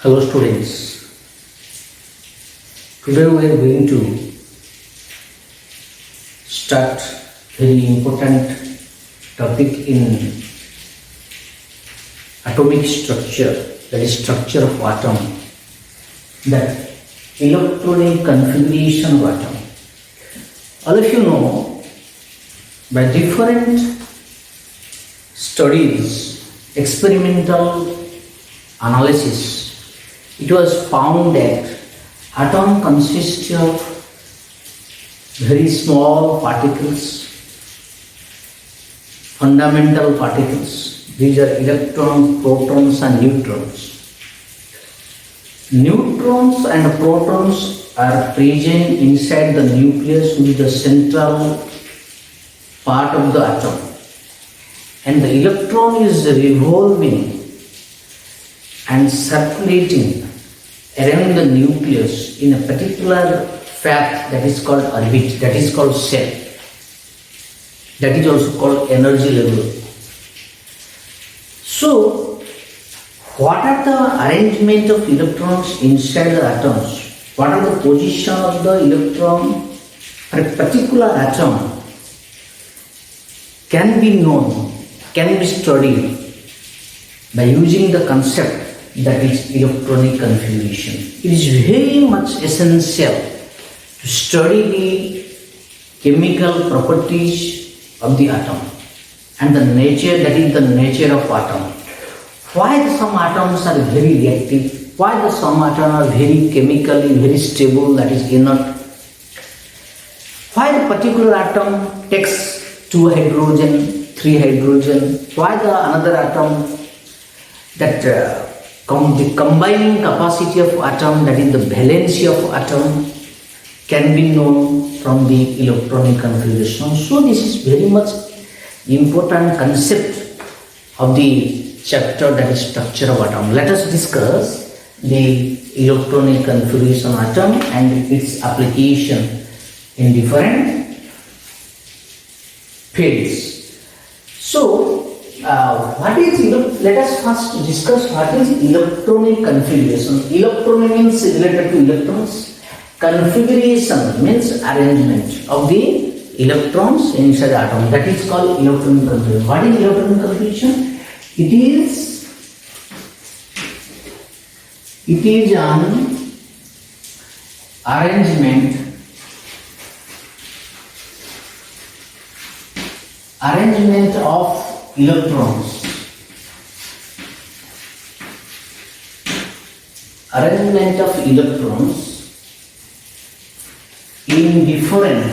Hello students, today we are going to start very important topic in atomic structure, that is structure of atom, that electronic configuration of atom. All of you know, by different studies, experimental analysis, it was found that atom consists of very small particles, fundamental particles. These are electrons, protons and neutrons. Neutrons and protons are present inside the nucleus, which is the central part of the atom. And the electron is revolving and circulating around the nucleus in a particular path that is called orbit, that is called cell. That is also called energy level. So, what are the arrangement of electrons inside the atoms? What are the position of the electron for a particular atom can be known, can be studied by using the concept that is electronic configuration. It is very much essential to study the chemical properties of the atom and the nature, that is the nature of atom. Why some atoms are very reactive, why some atoms are very chemically very stable, that is inert, why the particular atom takes 2 hydrogen, 3 hydrogen, why the another atom, that the combining capacity of atom, that is the valency of atom, can be known from the electronic configuration. So this is very much important concept of the chapter, that is structure of atom. Let us discuss the electronic configuration of atom and its application in different fields. So let us first discuss what is electronic configuration. Electronic means related to electrons. Configuration means arrangement of the electrons inside the atom. That is called electronic configuration. What is electronic configuration? It is an arrangement of electrons in different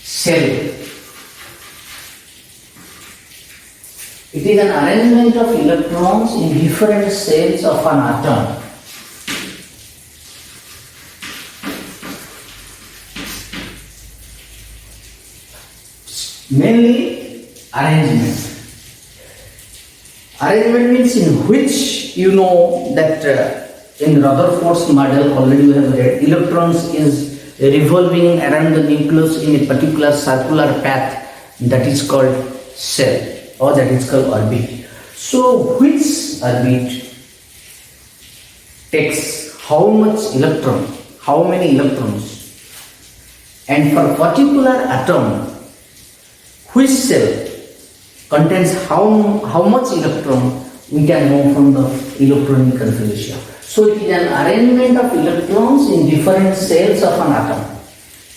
cells. It is an arrangement of electrons in different cells of an atom. Mainly arrangement. Arrangement means in which you know that in Rutherford's model, already we have read, electrons is revolving around the nucleus in a particular circular path, that is called cell, or that is called orbit. So which orbit takes how much electron, how many electrons, and for particular atom, which cell contains how much electron, we can know from the electronic configuration. So it is an arrangement of electrons in different cells of an atom.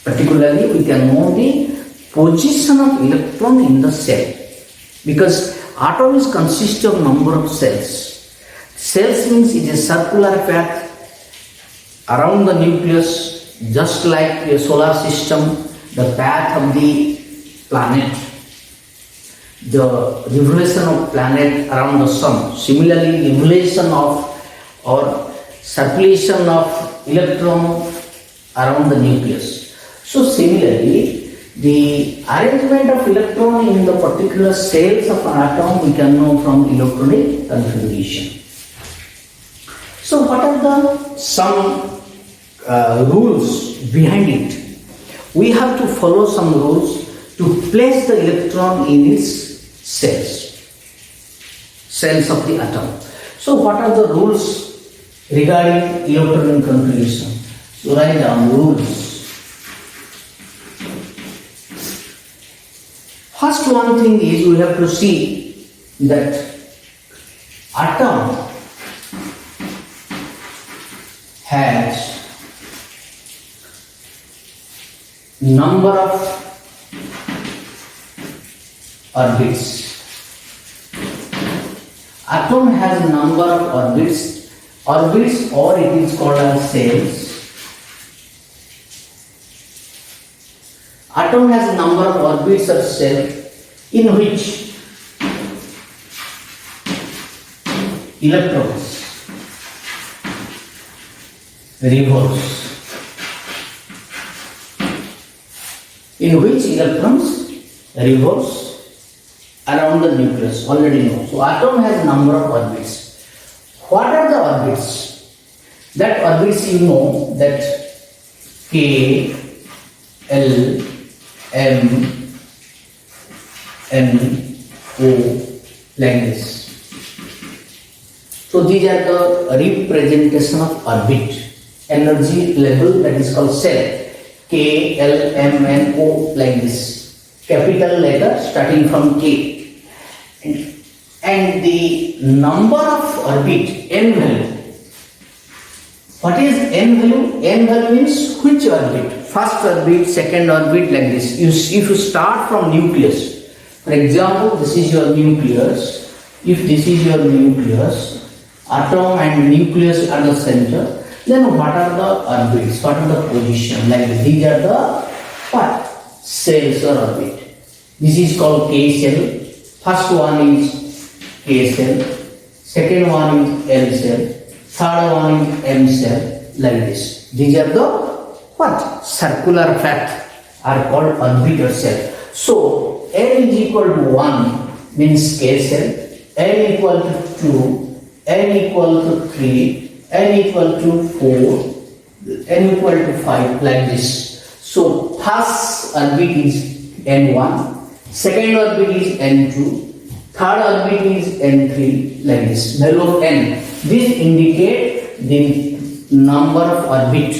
Particularly we can know the position of electron in the cell, because atom is consist of number of cells. Cells means it is a circular path around the nucleus, just like a solar system, the path of the planet, the revolution of planet around the sun. Similarly, revolution of or circulation of electron around the nucleus. So similarly, the arrangement of electron in the particular cells of an atom we can know from electronic configuration. So what are some rules behind it? We have to follow some rules to place the electron in its cells. cells of the atom. So what are the rules regarding electron configuration? So write down rules. First one thing is we have to see that atom has number of orbits. Atom has number of orbits, or it is called as cells. Atom has a number of orbits or cells in which electrons revolves. In which electrons revolves around the nucleus, already know. So atom has a number of orbits. What are the orbits? That orbits you know that K, L, M, N, O, like this. So these are the representation of orbit, energy level, that is called cell. K, L, M, N, O, like this. Capital letter starting from K. And the number of orbit, n value. What is n value? N value means which orbit? First orbit, second orbit, like this. If you start from nucleus, for example, this is your nucleus. If this is your nucleus, atom and nucleus are the center, then what are the orbits? What are the position? Like these are the what? Cells or orbit. This is called K cell. First one is K cell. Second one is L cell. Third one is M cell. Like this. These are the what? Circular path are called orbit or cell. So L is equal to 1 means K cell. L equal to 2. N equal to 3. N equal to 4. N equal to 5. Like this. So first orbit is N1. Second orbit is N2. Third orbit is N3. Like this. Value of N. This indicate the number of orbit,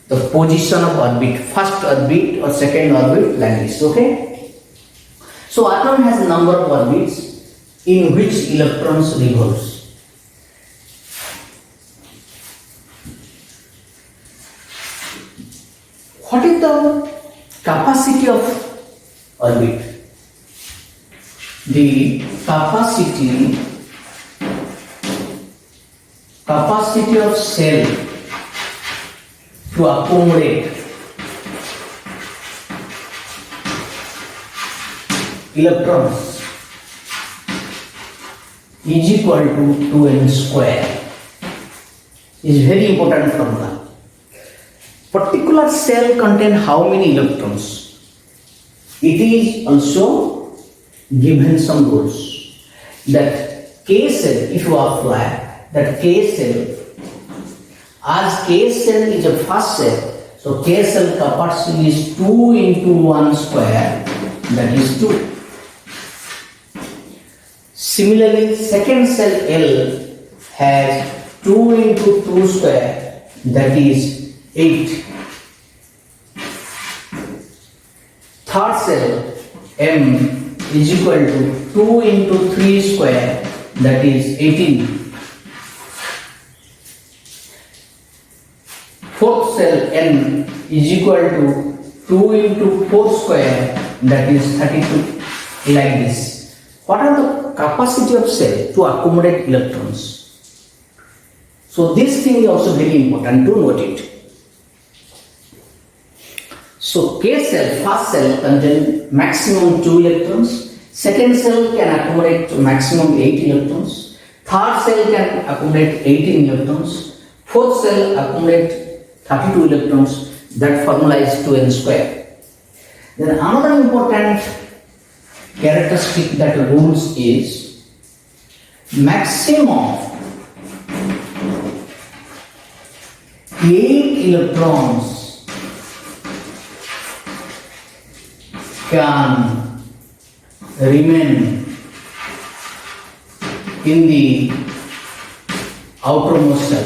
the position of orbit, first orbit or second orbit, like this. Okay. So atom has a number of orbits in which electrons revolves. What is the capacity of orbit? The capacity of cell to accommodate electrons is equal to 2n square. Is very important formula. Particular cell contain how many electrons? It is also given some rules that K cell, if you apply that K cell, as K cell is a first cell, so K cell capacity is 2 into 1 square, that is 2. Similarly, second cell L has 2 into 2 square, that is 8. Third cell M is equal to 2 into 3 square, that is 18. Fourth cell N is equal to 2 into 4 square, that is 32. Like this. What are the capacity of cell to accommodate electrons? So this thing is also very important to note it. So K cell, first cell contain maximum 2 electrons. Second cell can accommodate maximum 8 electrons. Third cell can accommodate 18 electrons. Fourth cell accommodate 32 electrons. That formula is 2n square. Then another important characteristic that rules is maximum 8 electrons can remain in the outermost cell.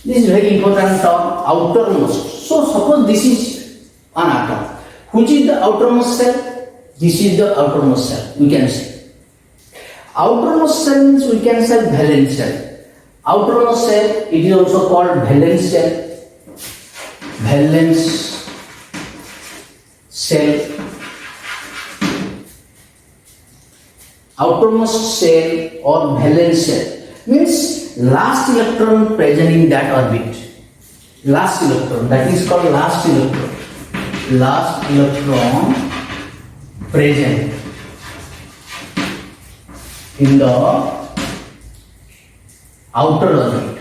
This is very important term, outermost. So suppose this is an atom. Which is the outermost cell? This is the outermost cell. We can say. Outermost cell means we can say valence cell. Outermost cell, it is also called valence cell. Valence cell. Outermost cell or valence cell means last electron present in that orbit. Last electron, that is called last electron. Last electron present in the outer orbit.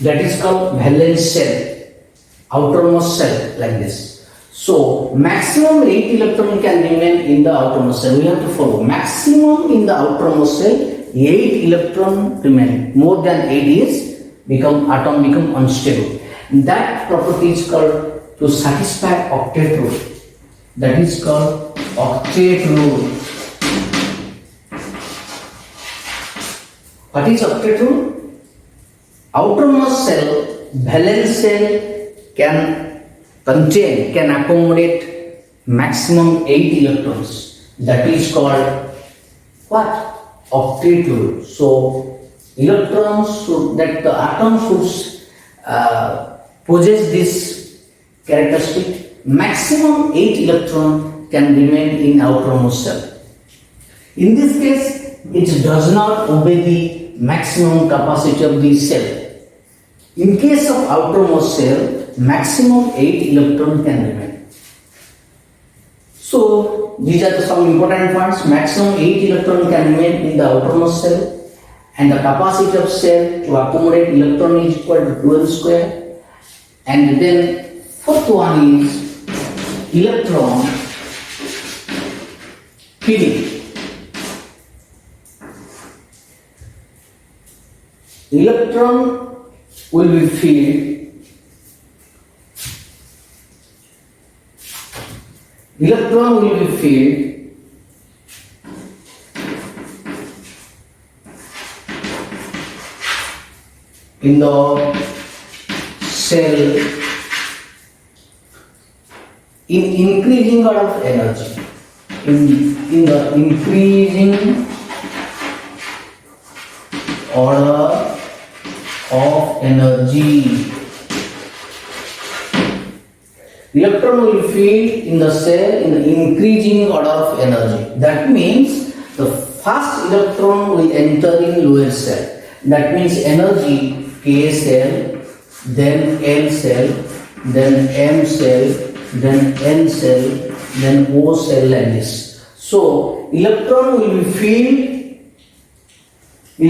That is called valence cell, outermost cell, like this. So maximum 8 electron can remain in the outermost cell. We have to follow maximum in the outermost cell 8 electron remain. More than 8 is atom become unstable. That property is called to satisfy octet rule. That is called octet rule. What is octet rule? Outermost cell, valence cell can accommodate maximum 8 electrons. That is called what? Octet rule. So electrons should, that the atom should possess this characteristic. Maximum 8 electron can remain in outermost cell. In this case, it does not obey the maximum capacity of the cell. In case of outermost cell, maximum 8 electron can remain. So these are some important points. Maximum 8 electron can remain in the outermost cell, and the capacity of cell to accommodate electron is equal to 12 square. And then fourth one is electron feeding. Electron will be fed. Electron will be fed in the cell in increasing order of energy. In the increasing order of energy. Electron will feed in the cell in the increasing order of energy. That means the first electron will enter in lower cell. That means energy K cell, then L cell, then M cell, then N cell, then O cell, like this. So electron will be filled in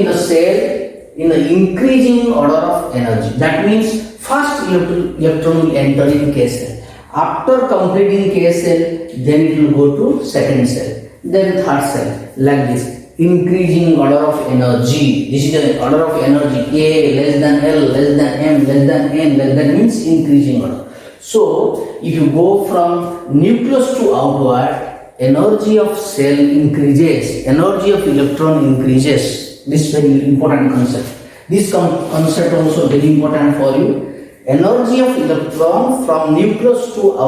the cell in the increasing order of energy. That means first electron will enter in K cell. After completing K cell, then it will go to second cell, then third cell, like this. Increasing order of energy. This is the order of energy. K less than L less than M less than N less than means increasing order. So if you go from nucleus to outward, energy of cell increases, energy of electron increases. This is very important concept. This concept also very important for you. Energy of electron from nucleus to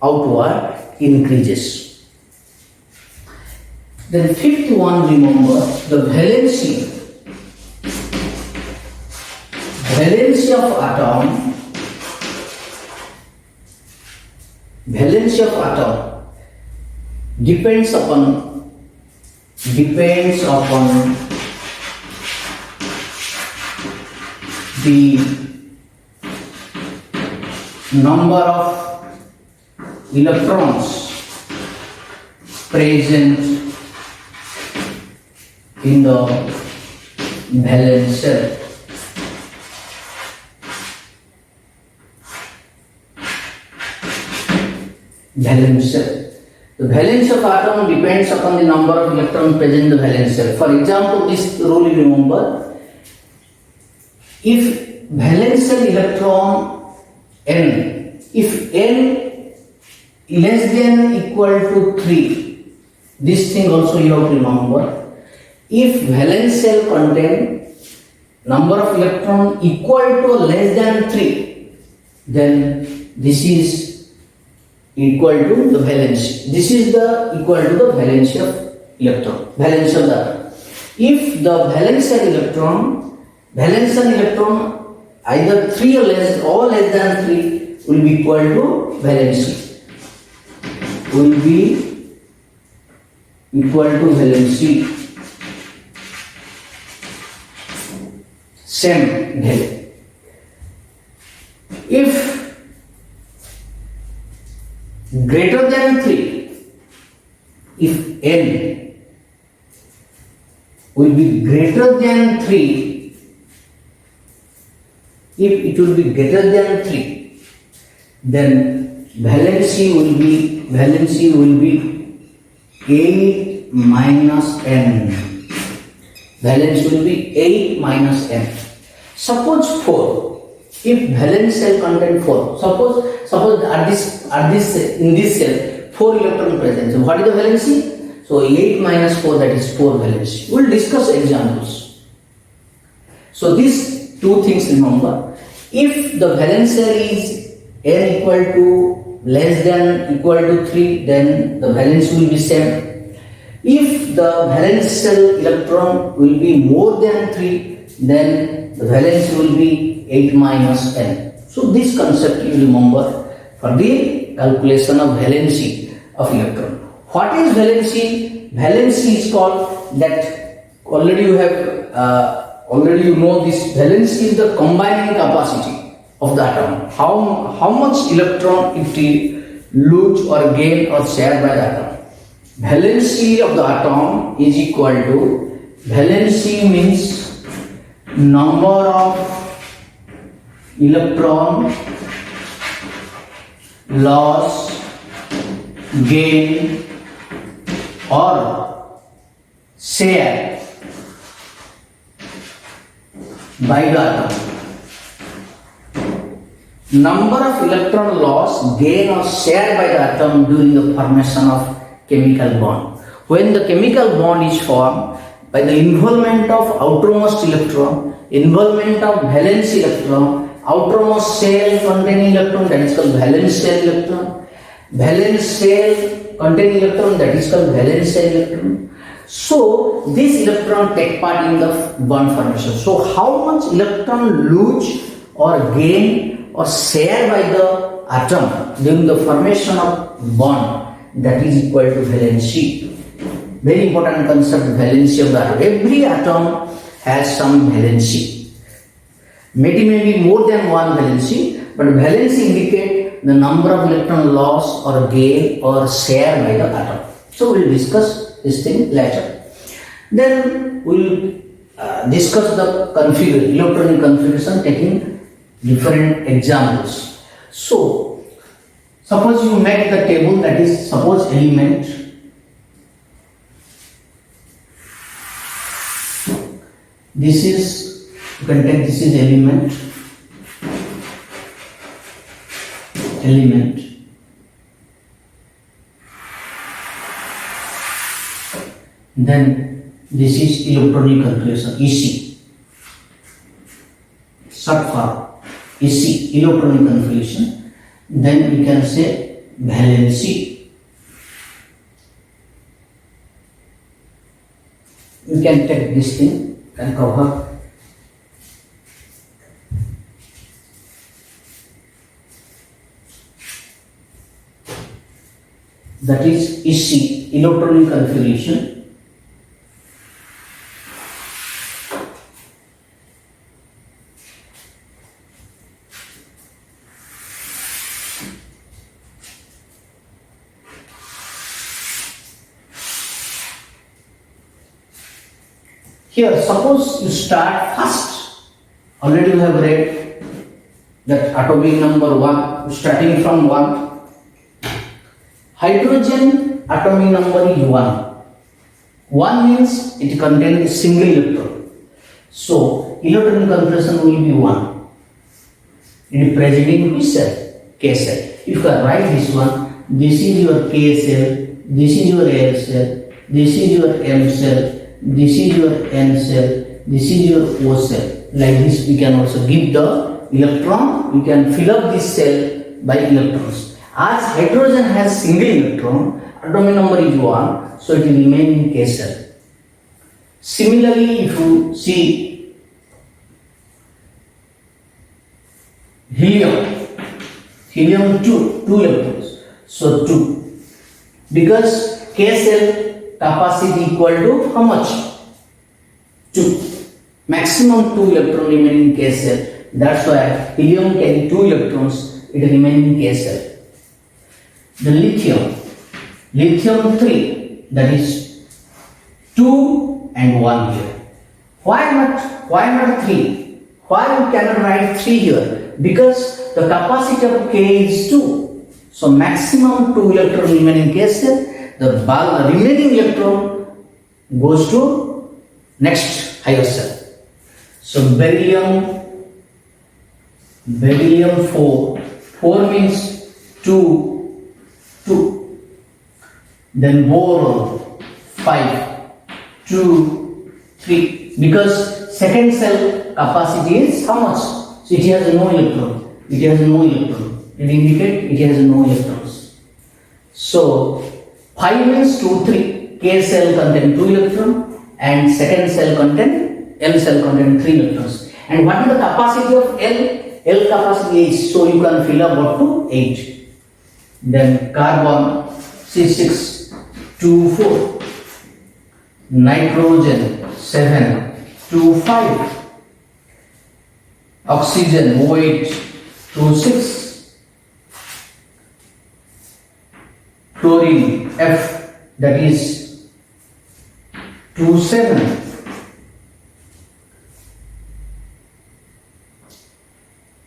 outward increases. Then fifth one, remember the valency of atom depends upon the number of electrons present in the valence cell. Valence cell. The valence of atom depends upon the number of electrons present in the valence cell. For example, this rule you remember. If valence shell electron n, if n less than equal to 3, this thing also you have to remember. If valence shell contain number of electron equal to or less than 3, then this is equal to the valency. This is the equal to the valency of electron, valence of the atom. If the valence of electron either 3 or less than 3 will be equal to valency. Will be equal to valency. Same value. If greater than 3, if n will be greater than 3, if it will be greater than 3, then valency will be 8 minus n. Valence will be 8 minus n. Suppose 4. If valence cell contain 4, suppose in this cell 4 electron present. So what is the valency? So 8 minus 4, that is 4 valency. We will discuss examples. So these two things remember. If the valence cell is n equal to less than equal to 3, then the valence will be same. If the valence cell electron will be more than 3, then the valence will be 8 minus n. So this concept you remember for the calculation of valency of electron. What is valency? Valency is called that already you know this. Valency is the combining capacity of the atom. How much electron it lose or gain or share by the atom. Valency of the atom is equal to, valency means number of electron loss, gain or share by the atom. Number of electron loss, gain or share by the atom during the formation of chemical bond. When the chemical bond is formed by the involvement of outermost electron, involvement of valence electron, outermost shell containing electron, that is called valence shell electron, valence shell containing electron, that is called valence shell electron. So this electron take part in the bond formation. So how much electron lose or gain or share by the atom during the formation of bond, that is equal to valency. Very important concept, valency of the atom. Every atom has some valency. Maybe more than one valency, but valency indicate the number of electron loss or gain or share by the atom. So we will discuss this thing later. Then we will discuss the electronic configuration taking different examples. So suppose you make the table, that is suppose element. This is, you can take this is element. Then this is electronic configuration, EC. Short form, EC, electronic configuration. Then we can say valency. We can take this thing and cover. That is EC, electronic configuration. Here, suppose you start first. Already you have read that atomic number 1, starting from 1. Hydrogen atomic number is 1. 1 means it contains a single electron. So, electron configuration will be 1. It is present in which cell? K cell. If you write this one, this is your K cell, this is your L cell, this is your M cell, this is your N cell, this is your O cell. Like this we can also give the electron, we can fill up this cell by electrons. As hydrogen has single electron, atomic number is 1, so it will remain in K cell. Similarly, if you see helium 2 electrons, so 2, because K cell capacity equal to how much? 2. Maximum 2 electron remain in K cell. That's why helium carry 2 electrons, it remain in K cell. The lithium 3, that is 2 and 1 here. Why not 3? Why we cannot write 3 here? Because the capacity of K is 2. So maximum 2 electron remain in K cell. The remaining electron goes to next higher cell. So beryllium 4 means 2. Then boron 5, 2, 3. Because second cell capacity is how much? So it has no electron. It indicates it has no electrons. So 5 means 2, 3. K cell contain 2 electrons and second cell contain L cell contain 3 electrons. And what is the capacity of L? L capacity is, so you can fill up up to 8. Then carbon C6, 2, 4. Nitrogen 7, 2, 5. Oxygen O8, 2, 6. Chlorine F, that is 2, 7.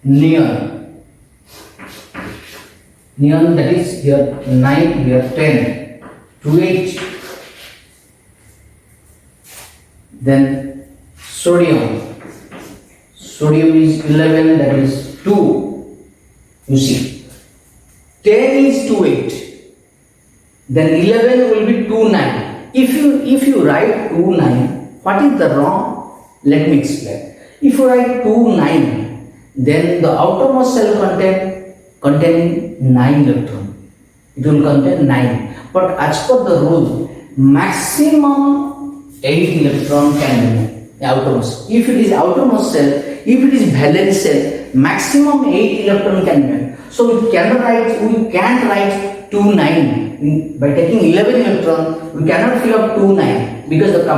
Neon, that is here 9, here 10, 2, 8. Then sodium is 11, that is 2. You see, 10 is 2, 8. Then 11 will be 2, 9. If you write 2, 9, what is the wrong? Let me explain. If you write 2, 9, then the outermost cell contain 9 electron. It will contain 9. But as per the rule, maximum 8 electron can remain outermost. If it is outermost cell, if it is valence cell, maximum 8 electron can remain. So we can't write 2, 9. By taking 11 electron, we cannot fill up 2, 9 because the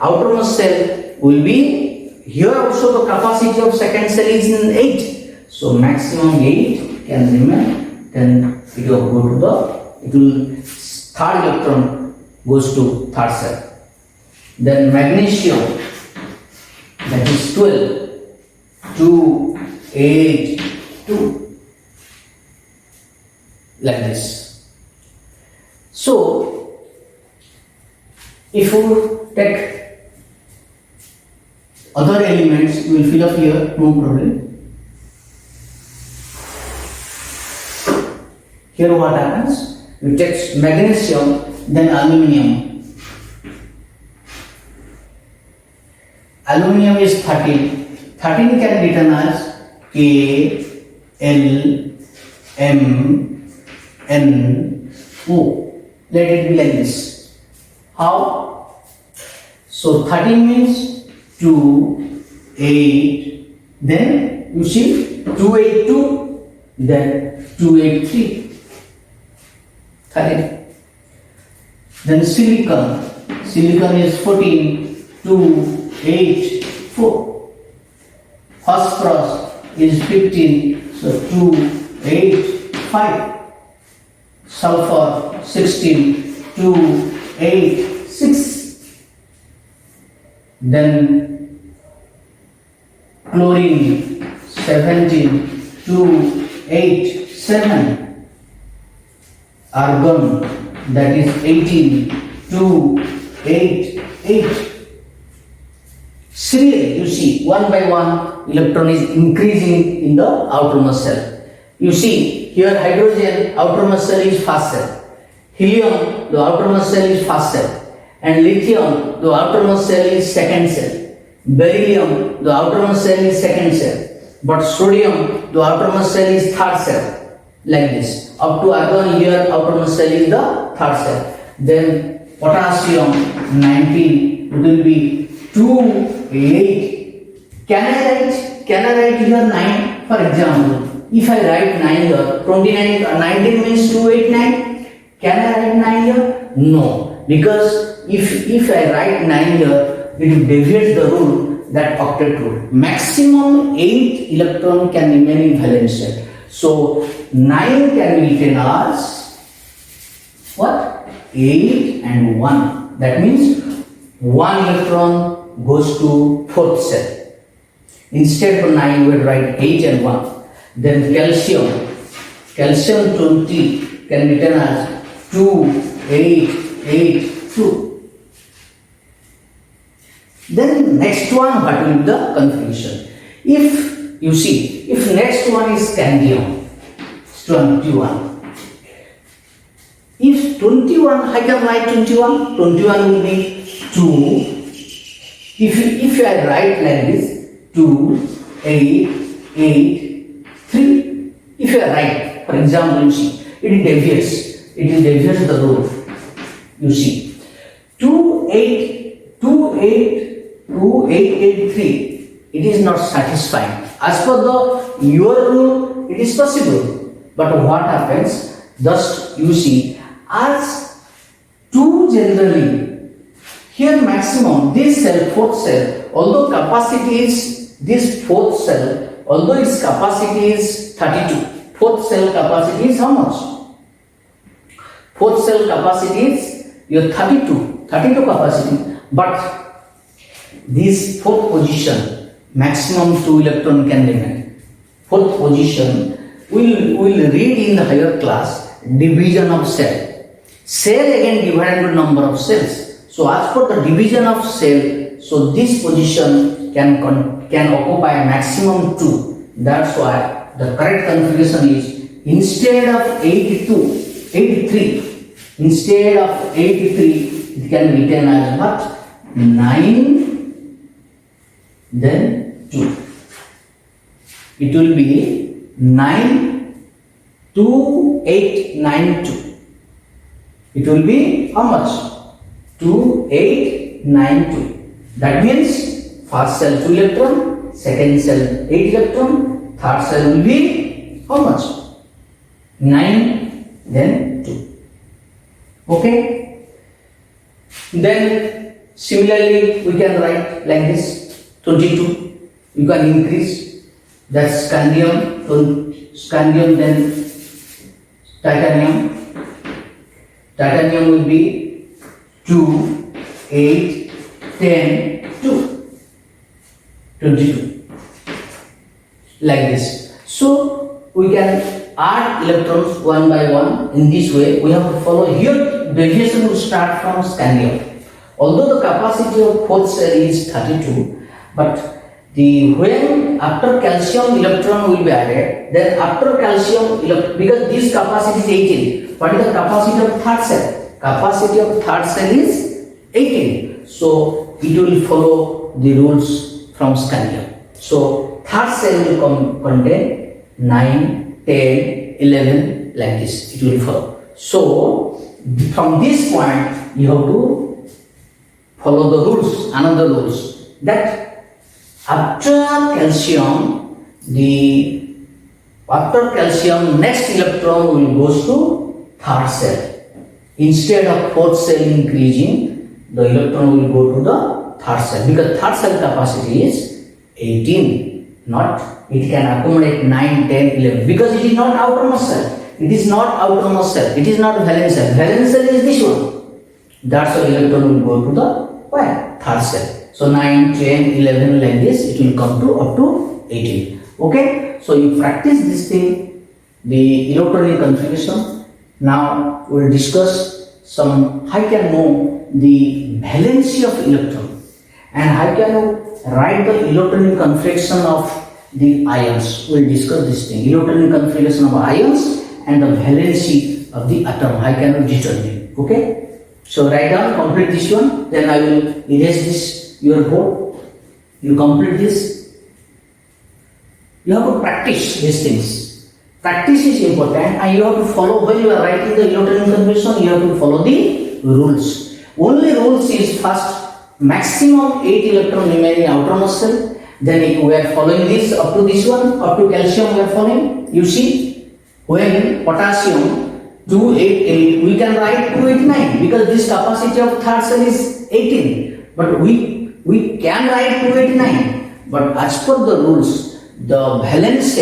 outermost cell will be. Here also the capacity of second cell is in 8. So maximum 8 can remain. Then it will go to third electron goes to third cell. Then magnesium, that is 12, 2, 8, 2. Like this. So if you take other elements, you will fill up here, no problem. Here what happens? You take magnesium, then aluminium. Aluminium is 13. 13 can be written as K, L, M, N, O. Let it be like this. How? So 13 means 2, 8, then you see 2, 8, 2, then 2, 8, 3. 13. Then silicon is 14, 2, 8, 4. Phosphorus is 15, so 2, 8, 5. Sulfur 16, 2, 8, 6. Then chlorine 17, 2, 8, 7. Argon, that is 18, 2, 8, 8. serially, you see, one by one electron is increasing in the outermost cell. You see, here hydrogen, outermost cell is first cell. Helium, the outermost cell is first cell. And lithium, the outermost cell is second cell. Beryllium, the outermost cell is second cell. But sodium, the outermost cell is third cell. Like this. Up to argon here, outermost cell is the third cell. Then potassium, 19, it will be 2, 8. Can I write here 9? For example, if I write 9 here, 29, 19 means 2, 8, 9. Can I write 9 here? No. Because if I write 9 here, it will deviate the rule, that octet rule. Maximum 8 electron can remain in valence shell. So 9 can be written as what? 8 and 1. That means 1 electron goes to fourth cell. Instead of 9, we will write 8 and 1. Then calcium 20 can be written as 2, 8, 8, 2. Then next one, what will be the configuration? If you see, if next one is scandium, 21. If 21, I can write 21. 21 will be 2. If I write like this, 2, 8, 8, 3. If I write, for example, you see, it deviates. It deviates the rule. You see, 2, 8, 2, 8, 2, 8, 8, 3. It is not satisfying. As per your rule, it is possible. But what happens? Thus, you see, as 2 generally, here maximum, this cell, fourth cell, although capacity is, this fourth cell, although its capacity is 32, fourth cell capacity is how much? Fourth cell capacity is your 32 capacity, but this fourth position, maximum 2 electron can remain. Fourth position, we will read in the higher class, division of cell. Cell again divided into number of cells. So as per the division of cell, so this position can occupy maximum 2. That's why the correct configuration is, instead of 83, instead of 83, it can be written as what? 9, then 2. It will be 9, 2, 8, 9, 2. It will be how much? 2, 8, 9, 2. That means first cell 2 electron, second cell 8 electron, third cell will be how much? 9, then 2. Okay? Then similarly we can write like this, 22. You can increase, that's scandium, then titanium. Titanium will be 2, 8, 10, 2, 22. Like this. So we can add electrons one by one in this way. We have to follow here. Deviation will start from scandium. Although the capacity of fourth cell is 32, but when after calcium electron will be added, then after calcium, because this capacity is 18, what is the capacity of third cell? Capacity of third cell is 18. So it will follow the rules from scandium. So third cell will contain 9, 10, 11 like this. It will follow. So from this point you have to follow the rules, another rules, that after calcium, next electron will goes to third cell. Instead of fourth cell increasing, the electron will go to the third cell, because third cell capacity is 18. It can accommodate 9, 10, 11, because it is not outermost cell. It is not outermost cell. It is not valence cell. Valence cell is this one. That's why electron will go to the third cell. So 9, 10, 11 like this, it will come to up to 18. Okay, so you practice this thing, the electronic configuration. Now we will discuss some, how can know the valency of electron, and how can write the electronic configuration of the ions. We will discuss this thing. Electronic configuration of ions and the valency of the atom. I cannot determine. Okay. So write down, complete this one. Then I will erase this your board. You complete this. You have to practice these things. Practice is important, and you have to follow when you are writing the electronic configuration. You have to follow the rules. Only rules is first maximum 8 electron remain in outermost shell. Then we are following this up to this one, up to calcium we are following. You see, when potassium 288, we can write 289 because this capacity of third cell is 18. But we can write 289. But as per the rules, the valence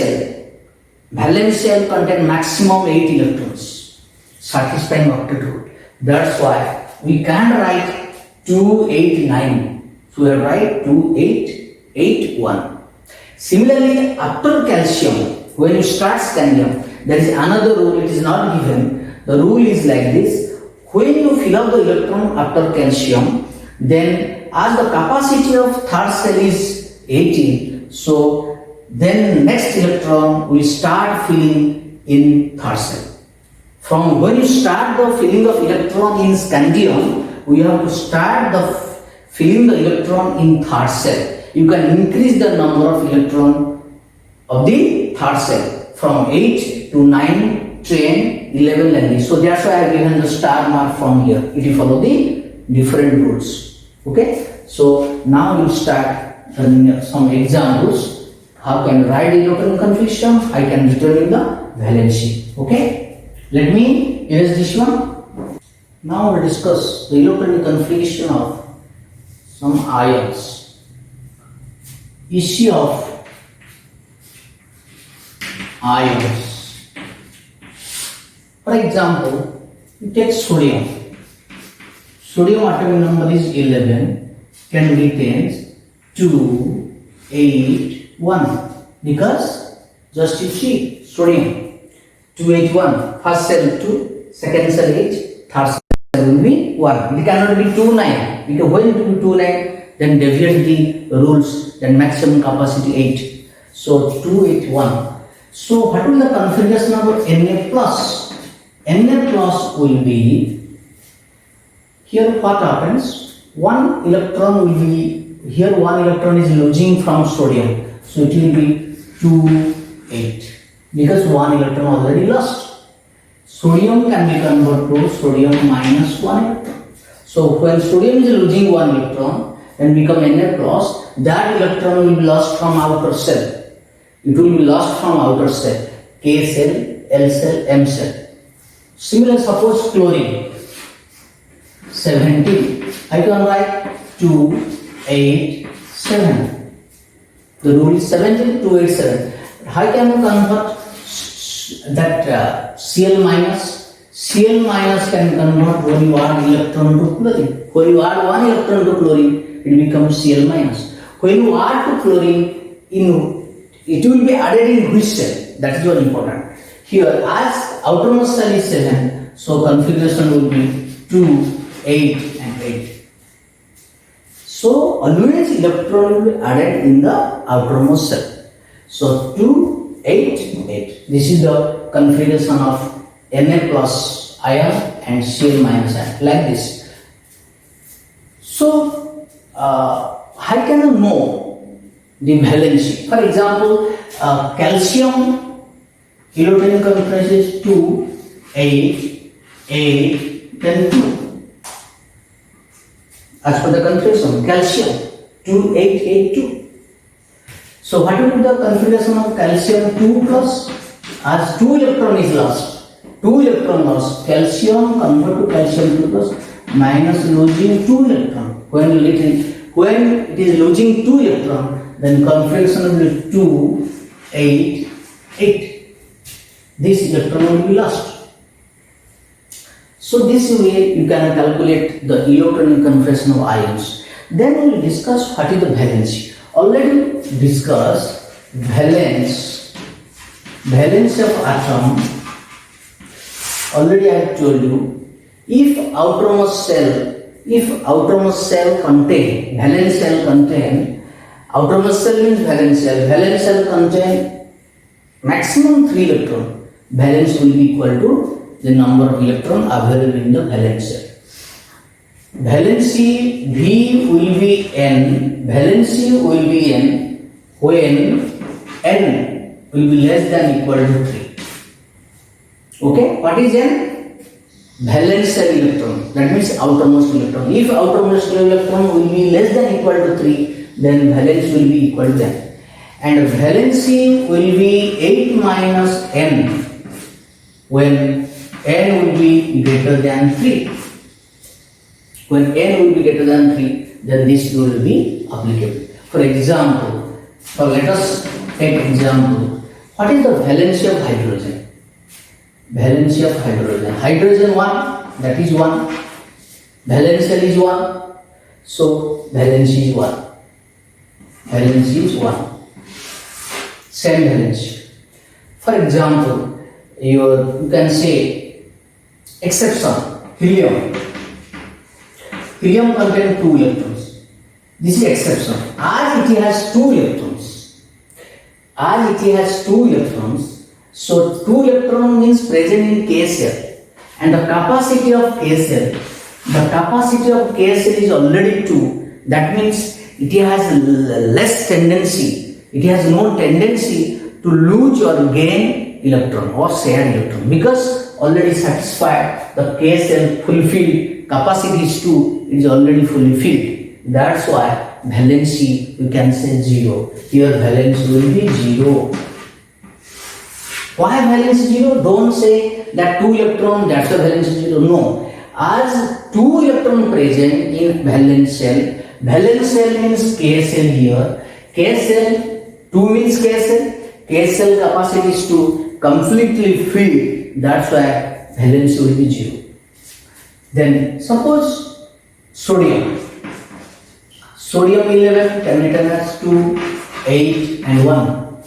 cell contain maximum 8 electrons, satisfying octet rule. That's why we can write 289. So we write 2881. Similarly, after calcium, when you start scandium, there is another rule. It is not given. The rule is like this: when you fill up the electron after calcium, then as the capacity of third cell is 18, so then next electron will start filling in third cell. From when you start the filling of electron in scandium, we have to start the filling the electron in third cell. You can increase the number of electron of the third cell from 8 to 9, 10, 11 like this. So that's why I have given the star mark from here. If you follow the different rules. Okay. So now you start some examples. How can I write the electron configuration? I can determine the valency. Okay. Let me erase this one. Now we discuss the electronic configuration of some ions. Issue of ions. For example, you take sodium. Sodium atomic number is 11. Can retain 2, 8, 1. Because just you see sodium 281. First cell 2, second cell 8, third cell will be 1. It cannot be 2, 9. Because when it will be 2, 9, then deviate the rules, then maximum capacity 8. So 281. So what will the configuration of Na plus? Na plus will be, here what happens? One electron will be, here one electron is losing from sodium. So it will be 2, 8. Because one electron already lost. Sodium can be converted to sodium minus 1 electron. So when sodium is losing 1 electron, then become Na plus, that electron will be lost from outer cell. It will be lost from outer cell. K cell, L cell, M cell. Similarly, suppose chlorine 17. I can write 2, 8, 7. The rule is 17, 2, 8, 7. How can you convert that Cl minus? Cl minus can convert when you add electron to chlorine. When you add 1 electron to chlorine, it becomes Cl minus. When you add to chlorine, it will be added in which cell? That is very important. Here, as outermost cell is 7, so configuration will be 2, 8 and 8. So always electron will be added in the outermost cell. So 2, 8, 8. This is the configuration of Na plus ion and Cl minus ion, like this. So how can you know the valency? For example, calcium electronic configuration is 2, 8, 8, then 2. As per the configuration, calcium 2, 8, 8, 2. So what will be the configuration of calcium 2 plus? As 2 electron is lost, 2 electron lost, calcium convert to calcium 2 plus minus losing 2 electron. When it is losing 2 electron, then configuration will be 2, 8, 8. This electron will be lost. So this way you can calculate the electronic configuration of ions. Then we will discuss what is the valency. Already discussed valence of atom. Already I have told you, if outermost cell contain, valence cell contain Outermost shell means valence shell. Valence shell contain maximum 3 electron. Valence will be equal to the number of electron available in the valence shell. Valency V will be N. Valency will be N when N will be less than equal to 3. Okay, what is N? Valence shell electron. That means outermost electron. If outermost electron will be less than equal to 3, then valence will be equal to N. And valency will be 8 minus N when N will be greater than 3. When N will be greater than 3, then this will be applicable. For example, let us take example. What is the valency of hydrogen? Valency of hydrogen. Hydrogen 1, that is 1. Valence shell is 1. So valency is 1. Valency is 1. Same valency. For example, you can say exception, helium. Helium contains 2 electrons. This is exception. As it has 2 electrons. As it has 2 electrons, so 2 electron means present in K cell. And the capacity of K cell, is already 2. That means it has less tendency. It has no tendency to lose or gain electron or share electron because already satisfied the K cell fulfilled. Capacity is 2, it is already fully filled. That's why valency we can say 0. Here valence will be 0. Why valence 0? Don't say that 2 electron, that's why valence is 0. No. As 2 electron present in valence shell means K cell here. K cell, 2 means K cell capacity is 2, completely filled. That's why valence will be 0. Then suppose sodium 11 can be written as 2, 8 and 1.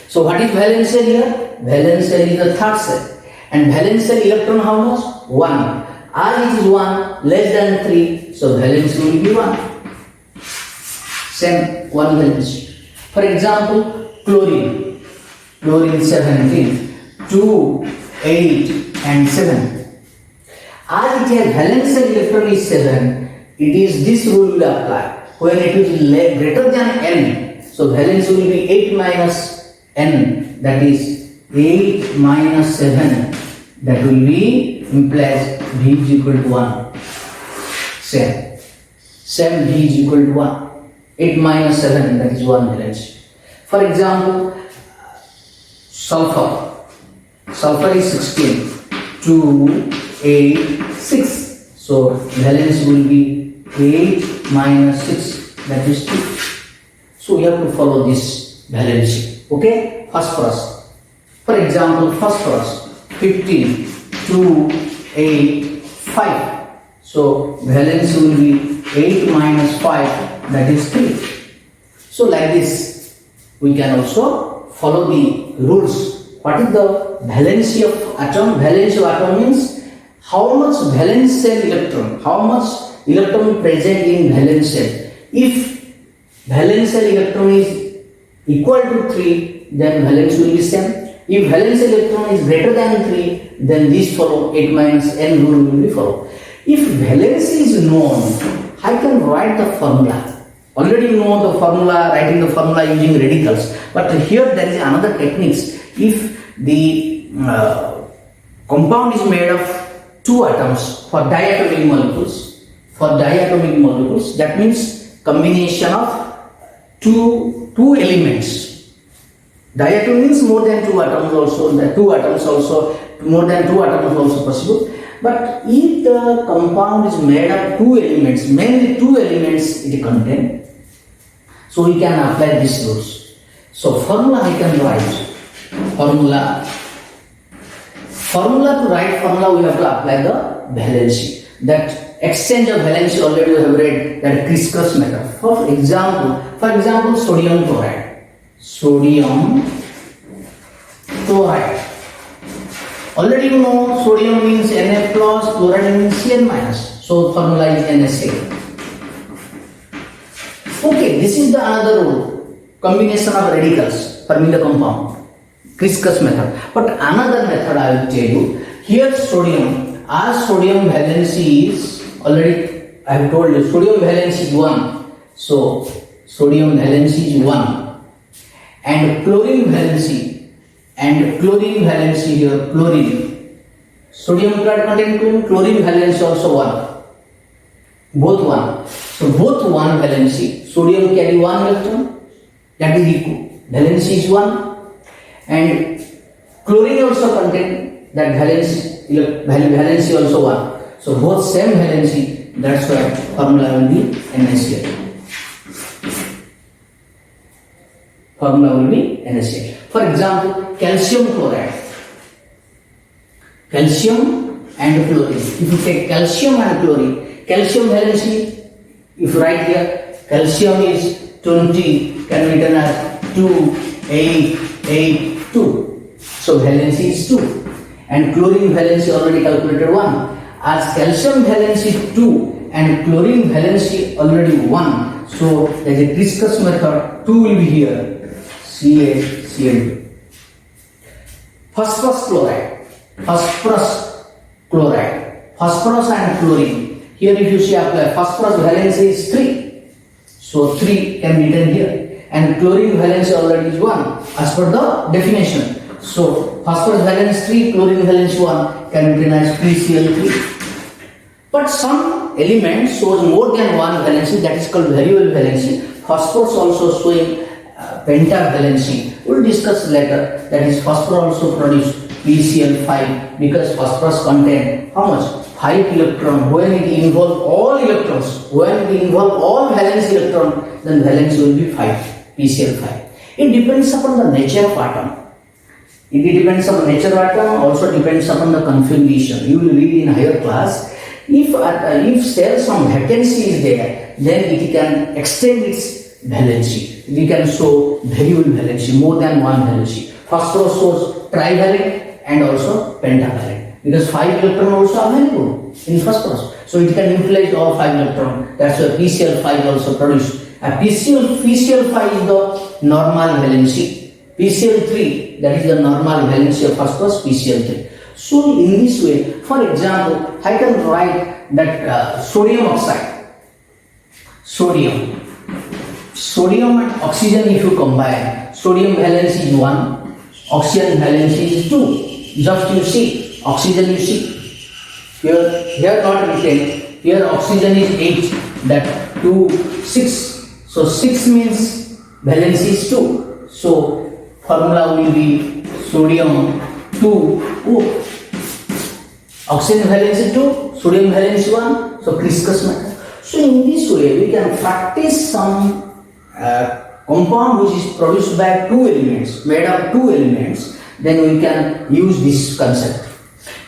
So what is valence shell here? Valence shell is the third cell. And valence shell electron how much? 1. As it is 1 less than 3, so valence will be 1. Same 1 valence. For example, chlorine 17, 2, 8 and 7. As it has valence shell electron is 7, it is this rule will apply. When it is greater than N, so valence will be 8 minus N, that is 8 minus 7, that will be implies V is equal to 1. Same V is equal to 1. 8 minus 7, that is 1 valence. For example, sulfur is 16, 2, 8, 6. So valence will be 8 minus 6, that is 2. So we have to follow this valency. Okay, phosphorus. For example, phosphorus 15, 2, 8, 5. So valence will be 8 minus 5, that is 3. So like this, we can also follow the rules. What is the valency of atom? Valency of atom means how much valence shell electron, how much electron present in valence shell. If valence shell electron is equal to 3, then valence will be same. If valence electron is greater than 3, then this follow 8 minus N rule will be follow. If valence is known, I can write the formula. Already you know the formula, writing the formula using radicals. But here there is another techniques. If the compound is made of 2 atoms for diatomic molecules, that means combination of two elements. Diatom means more than 2 atoms also, more than 2 atoms also possible. But if the compound is made of 2 elements, mainly 2 elements it contains, so we can apply these rules. So formula I can write. Formula to write formula, we have to apply the valency. That exchange of valency already we have read, that crisscross method. For example, sodium chloride. Already you know sodium means Na plus, chloride means Cn minus. So formula is NaCl. Okay, this is the another rule, combination of radicals forming the compound, Criss-Cross method. But another method I will tell you. Here sodium, as sodium valency is already, I have told you, sodium valency is 1. So sodium valency is 1. And chlorine valency here, chlorine. Sodium chloride contain chlorine valency also 1. Both 1. So both 1 valency. Sodium carry 1 electron. That is equal. Valency is 1. And chlorine also contain that valency also 1. So both same valency. That's why formula will be NaCl. Formula will be NaCl. For example, calcium chloride. Calcium and chlorine. If you take calcium and chlorine, calcium valency, if you write here, calcium is 20, can be written as 2, 8, 8, 2. So valency is 2. And chlorine valency already calculated 1. As calcium valency 2 and chlorine valency already 1. So there is a Criss-Cross method, 2 will be here. CaCl2. Phosphorus chloride. Phosphorus and chlorine. Here if you see apply, phosphorus valency is 3. So 3 can be written here. And chlorine valency already is 1 as per the definition. So phosphorus valence 3, chlorine valence 1 can be written as PCl3. But some element shows more than 1 valency, that is called variable valency. Phosphorus also showing pentavalency. We will discuss later. That is phosphorus also produce PCl5 because phosphorus contain how much? 5 electron. When it involve all electrons, when it involve all valence electron, then valence will be 5, PCl5. It depends upon the nature of atom. It depends on the nature of atom, also depends upon the configuration. You will read in higher class. If cell some vacancy is there, then it can extend its valency. We can show variable valency, more than 1 valency. Phosphorus shows trivalent and also pentavalent because 5 electron also available in phosphorus. So it can utilize all 5 electron. That's why PCl5 also produced. PCl5 is the normal valency. PCl3, that is the normal valency of phosphorus, PCl3. So in this way, for example, I can write that sodium oxide. Sodium and oxygen if you combine, sodium valency is 1, oxygen valency is 2. Just you see, oxygen you see. Here not written, here oxygen is 8, that 2, 6. So 6 means valency is 2. So formula will be sodium 2O. Oxygen valency 2, sodium valency 1. So Criss-Cross method. So in this way we can practice some compound which is produced by 2 elements, made of 2 elements, then we can use this concept.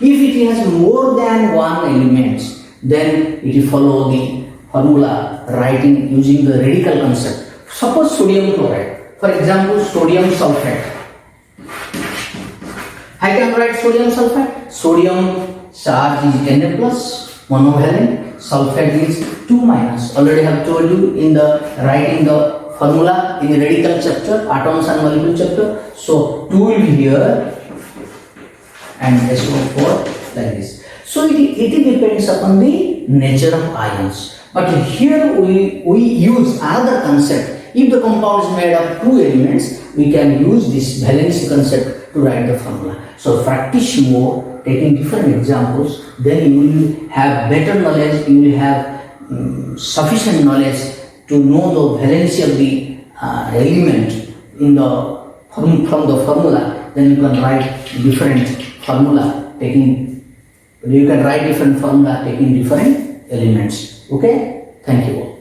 If it has more than 1 element, then it will follow the formula writing using the radical concept. Suppose sodium chloride, for example sodium sulfate. I can write sodium sulfate. Sodium charge is Na plus, monovalent. Sulfate is 2 minus. Already have told you in the writing the formula in the radical chapter, atoms and molecule chapter. So 2 will be here and SO4 like this. So it depends upon the nature of ions. But here we use another concept. If the compound is made of 2 elements, we can use this valence concept to write the formula. So practice more, taking different examples, then you will have better knowledge, you will have sufficient knowledge to know the valency of the element in the from the formula. Then you can write different formula taking different elements. Okay, thank you all.